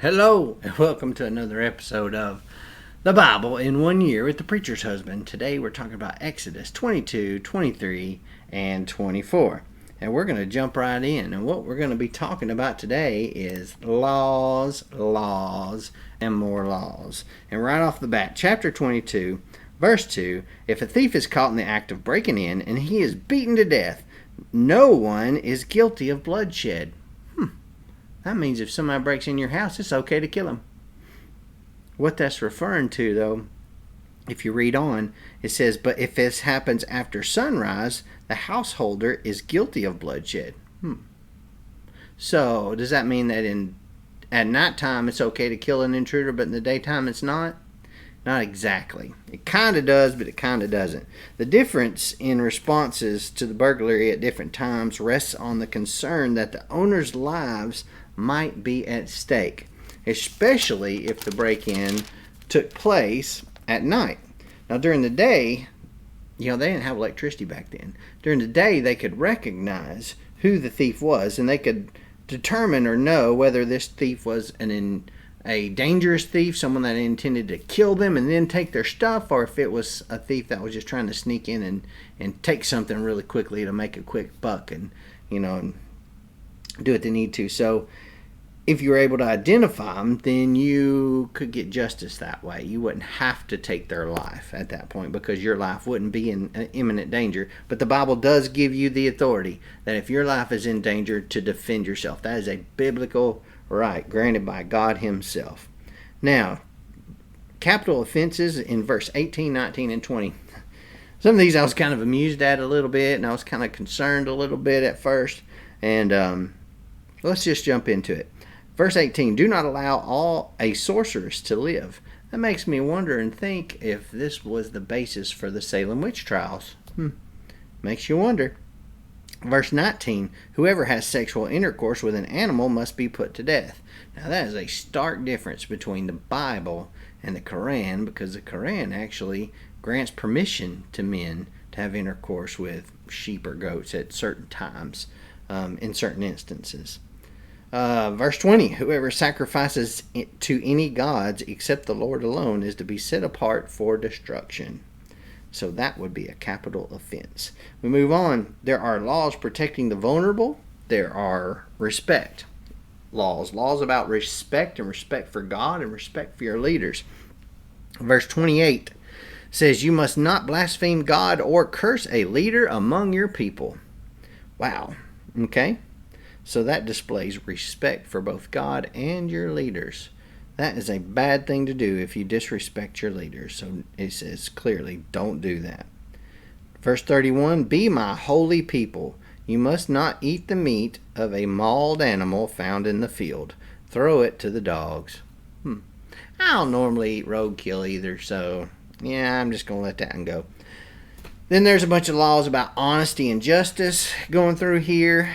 Hello, and welcome to another episode of The Bible in 1 Year with the Preacher's Husband. Today we're talking about Exodus 22, 23, and 24. And we're going to jump right in. And what we're going to be talking about today is laws, and more laws. And right off the bat, chapter 22, verse 2, if a thief is caught in the act of breaking in and he is beaten to death, no one is guilty of bloodshed. That means if somebody breaks in your house, it's okay to kill them. What that's referring to, though, if you read on, it says, but if this happens after sunrise, the householder is guilty of bloodshed. So, does that mean that at nighttime it's okay to kill an intruder, but in the daytime it's not? Not exactly. It kind of does, but it kind of doesn't. The difference in responses to the burglary at different times rests on the concern that the owner's lives might be at stake, especially if the break-in took place at night. Now, during the day, they didn't have electricity back then. During the day, they could recognize who the thief was, and they could determine or know whether this thief was a dangerous thief, someone that intended to kill them and then take their stuff, or if it was a thief that was just trying to sneak in and take something really quickly to make a quick buck and do what they need to. So if you were able to identify them, then you could get justice that way. You wouldn't have to take their life at that point because your life wouldn't be in imminent danger. But the Bible does give you the authority that if your life is in danger, to defend yourself. That is a biblical right granted by God himself. Now, capital offenses in verse 18, 19, and 20. Some of these I was kind of amused at a little bit, and I was kind of concerned a little bit at first. And let's just jump into it. Verse 18, do not allow a sorceress to live. That makes me wonder and think if this was the basis for the Salem witch trials. Makes you wonder. Verse 19, whoever has sexual intercourse with an animal must be put to death. Now that is a stark difference between the Bible and the Quran, because the Quran actually grants permission to men to have intercourse with sheep or goats at certain times, in certain instances. Verse 20, whoever sacrifices to any gods except the Lord alone is to be set apart for destruction. So that would be a capital offense. We move on. There are laws protecting the vulnerable. There are respect laws. Laws about respect and respect for God and respect for your leaders. Verse 28 says, you must not blaspheme God or curse a leader among your people. Wow. Okay. So that displays respect for both God and your leaders. That is a bad thing to do if you disrespect your leaders. So it says clearly, don't do that. Verse 31, be my holy people. You must not eat the meat of a mauled animal found in the field. Throw it to the dogs. I don't normally eat roadkill either, so yeah, I'm just going to let that one go. Then there's a bunch of laws about honesty and justice going through here.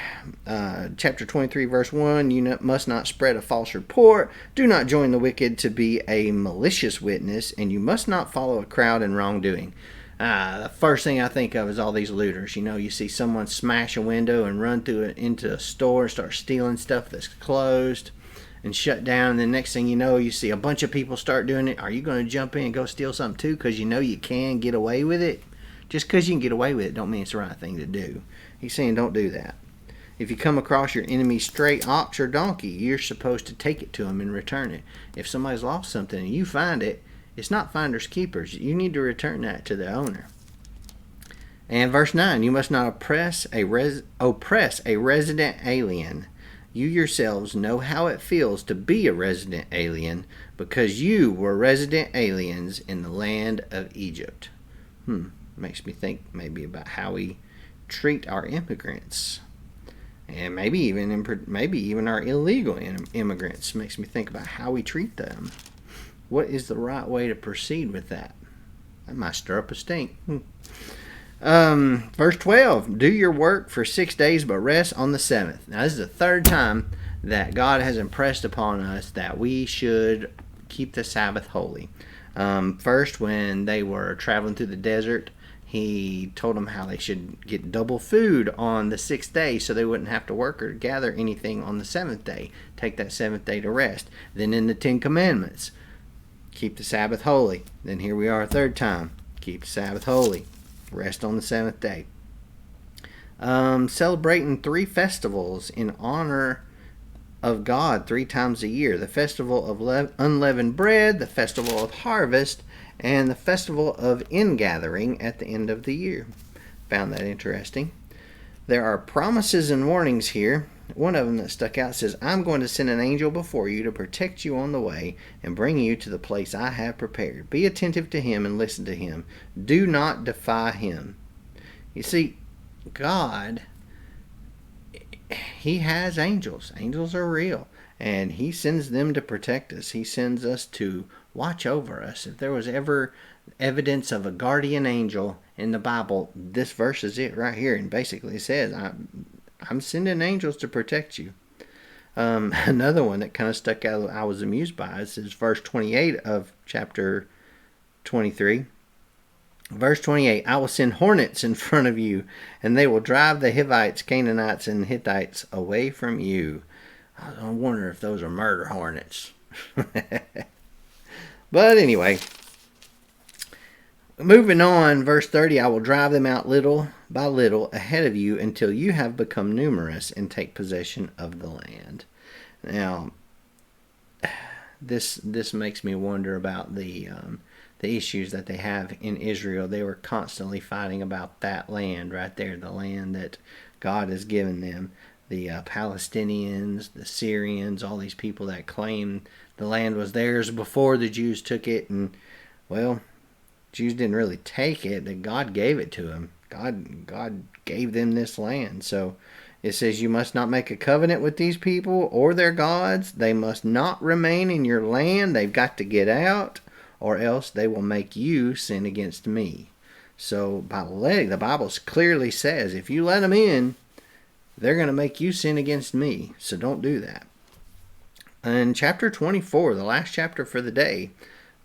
Chapter 23, verse 1, you must not spread a false report. Do not join the wicked to be a malicious witness, and you must not follow a crowd in wrongdoing. The first thing I think of is all these looters. You see someone smash a window and run through it into a store and start stealing stuff that's closed and shut down. And the next thing you know, you see a bunch of people start doing it. Are you going to jump in and go steal something too because you know you can get away with it? Just because you can get away with it don't mean it's the right thing to do. He's saying don't do that. If you come across your enemy's stray ox or donkey, you're supposed to take it to him and return it. If somebody's lost something and you find it, it's not finders keepers. You need to return that to the owner. And verse 9, you must not oppress a resident alien. You yourselves know how it feels to be a resident alien because you were resident aliens in the land of Egypt. Makes me think maybe about how we treat our immigrants, and maybe even our illegal immigrants. Makes me think about how we treat them. What is the right way to proceed with that? That might stir up a stink. Verse 12, do your work for 6 days, but rest on the seventh. Now this is the third time that God has impressed upon us that we should keep the Sabbath holy. First, when they were traveling through the desert He told them how they should get double food on the 6th day so they wouldn't have to work or gather anything on the 7th day. Take that 7th day to rest. Then in the 10 Commandments, keep the Sabbath holy. Then here we are a third time. Keep the Sabbath holy. Rest on the 7th day. Celebrating 3 festivals in honor of God 3 times a year. The festival of unleavened bread, the festival of harvest, and the festival of ingathering at the end of the year. Found that interesting. There are promises and warnings here. One of them that stuck out says, I'm going to send an angel before you to protect you on the way and bring you to the place I have prepared. Be attentive to him and listen to him. Do not defy him. You see, God, he has angels. Angels are real. And he sends them to protect us. He sends us to watch over us. If there was ever evidence of a guardian angel in the Bible, this verse is it right here. And basically it says, I'm sending angels to protect you. Another one that kind of stuck out, I was amused by, is verse 28 of chapter 23. Verse 28, I will send hornets in front of you, and they will drive the Hivites, Canaanites, and Hittites away from you. I wonder if those are murder hornets. But anyway, moving on, verse 30, I will drive them out little by little ahead of you until you have become numerous and take possession of the land. Now, this makes me wonder about the issues that they have in Israel. They were constantly fighting about that land right there, the land that God has given them. The Palestinians, the Syrians, all these people that claim the land was theirs before the Jews took it. And, well, Jews didn't really take it. That God gave it to them. God gave them this land. So it says you must not make a covenant with these people or their gods. They must not remain in your land. They've got to get out, or else they will make you sin against me. So the Bible clearly says if you let them in, they're going to make you sin against me. So don't do that. In chapter 24, the last chapter for the day,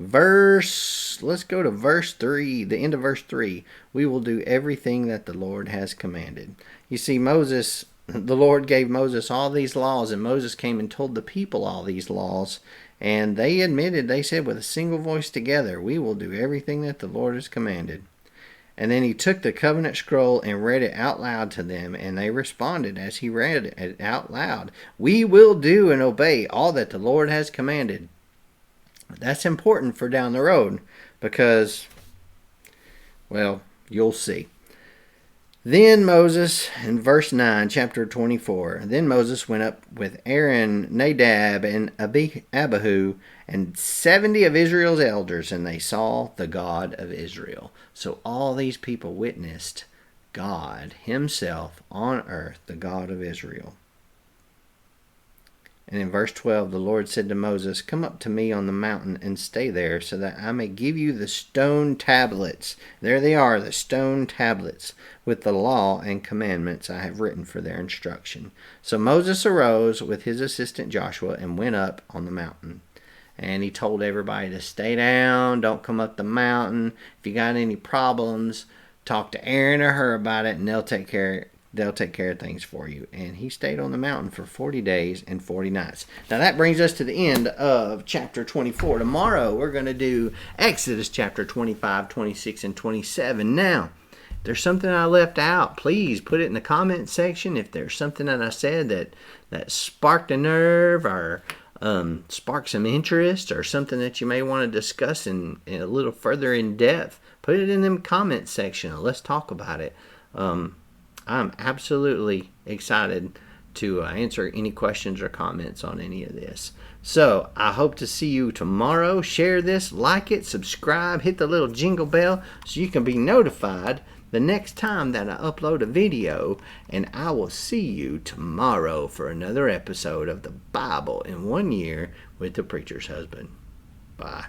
let's go to verse 3, the end of verse 3. We will do everything that the Lord has commanded. You see, the Lord gave Moses all these laws, and Moses came and told the people all these laws. And they said with a single voice together, we will do everything that the Lord has commanded. And then he took the covenant scroll and read it out loud to them, and they responded as he read it out loud. We will do and obey all that the Lord has commanded. That's important for down the road because, well, you'll see. Then Moses, in verse 9, chapter 24, then Moses went up with Aaron, Nadab, and Abihu, and 70 of Israel's elders, and they saw the God of Israel. So all these people witnessed God himself on earth, the God of Israel. And in verse 12, the Lord said to Moses, come up to me on the mountain and stay there, so that I may give you the stone tablets. There they are, the stone tablets, with the law and commandments I have written for their instruction. So Moses arose with his assistant Joshua and went up on the mountain. And he told everybody to stay down, don't come up the mountain. If you got any problems, talk to Aaron or her about it, and they'll take care of things for you. And he stayed on the mountain for 40 days and 40 nights. Now that brings us to the end of chapter 24. Tomorrow we're going to do Exodus chapter 25, 26, and 27. Now, if there's something I left out, please put it in the comment section. If there's something that I said that sparked a nerve or sparked some interest or something that you may want to discuss in a little further in depth, put it in the comment section. Let's talk about it. I'm absolutely excited to answer any questions or comments on any of this. So I hope to see you tomorrow. Share this, like it, subscribe, hit the little jingle bell so you can be notified the next time that I upload a video. And I will see you tomorrow for another episode of the Bible in 1 year with the Preacher's Husband. Bye.